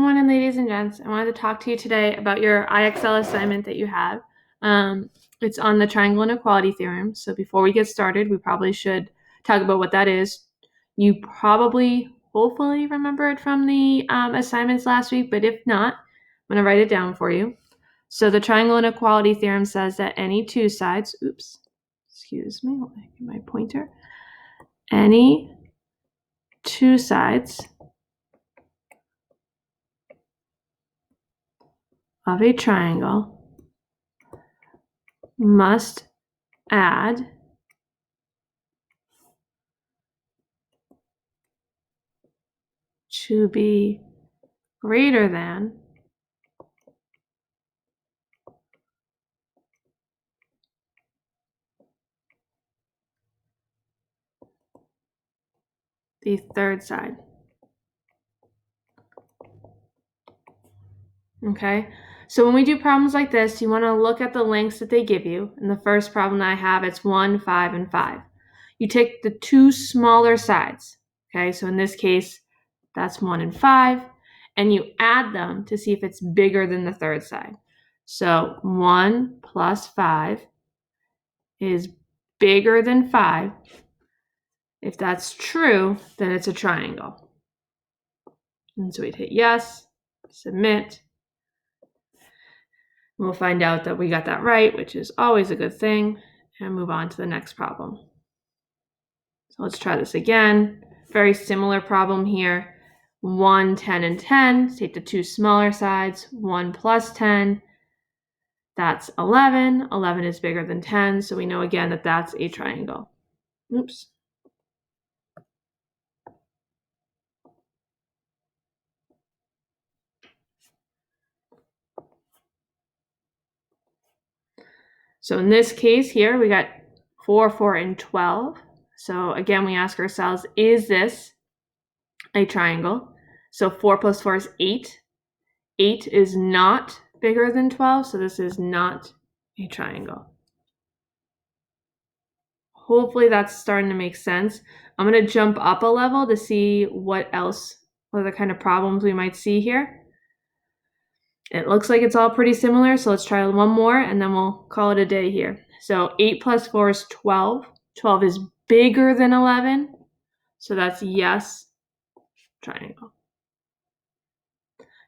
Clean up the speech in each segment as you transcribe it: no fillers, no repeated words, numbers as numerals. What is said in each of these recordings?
morning, ladies and gents. I wanted to talk to you today about your IXL assignment that you have. It's on the triangle inequality theorem. So before we get started, we probably should talk about what that is. You probably, hopefully, remember it from the assignments last week, but if not, I'm going to write it down for you. So the triangle inequality theorem says that any two sides, excuse me, let me get my pointer. Any two sides of a triangle must add to be greater than the third side. Okay, so when we do problems like this, you want to look at the lengths that they give you. In the first problem that I have, it's 1, 5, and 5. You take the two smaller sides. Okay, so in this case, that's 1 and 5, and you add them to see if it's bigger than the third side. So 1 plus 5 is bigger than 5. If that's true, then it's a triangle. And so we'd hit yes, submit. We'll find out that we got that right, which is always a good thing, and move on to the next problem. So let's try this again. Very similar problem here. 1, 10, and 10. Take the two smaller sides. 1 plus 10. That's 11. 11 is bigger than 10, so we know again that that's a triangle. Oops. So in this case here, we got 4, 4, and 12. So again, we ask ourselves, is this a triangle? So 4 plus 4 is 8. 8 is not bigger than 12, so this is not a triangle. Hopefully that's starting to make sense. I'm going to jump up a level to see what other kind of problems we might see here. It looks like it's all pretty similar, so let's try one more and then we'll call it a day here. So 8 plus 4 is 12. 12 is bigger than 11, so that's yes, triangle.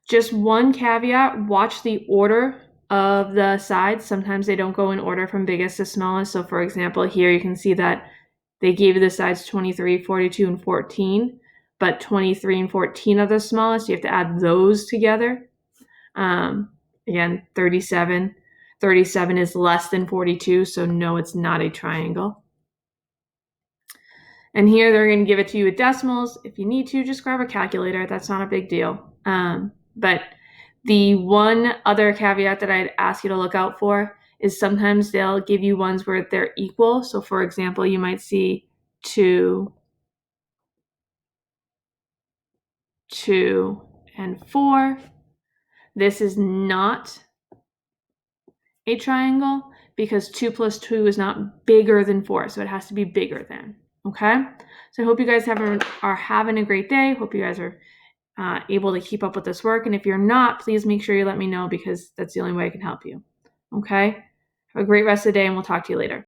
Just one caveat, watch the order of the sides. Sometimes they don't go in order from biggest to smallest. So for example, here you can see that they gave you the sides 23, 42, and 14, but 23 and 14 are the smallest. You have to add those together. Again, 37. 37 is less than 42, so no, it's not a triangle. And here they're going to give it to you with decimals. If you need to, just grab a calculator. That's not a big deal. But the one other caveat that I'd ask you to look out for is sometimes they'll give you ones where they're equal. So for example, you might see 2, 2, and 4. This is not a triangle because 2 plus 2 is not bigger than 4, so it has to be bigger than, okay? So I hope you guys are having a great day. Hope you guys are able to keep up with this work, and if you're not, please make sure you let me know because that's the only way I can help you, okay? Have a great rest of the day, and we'll talk to you later.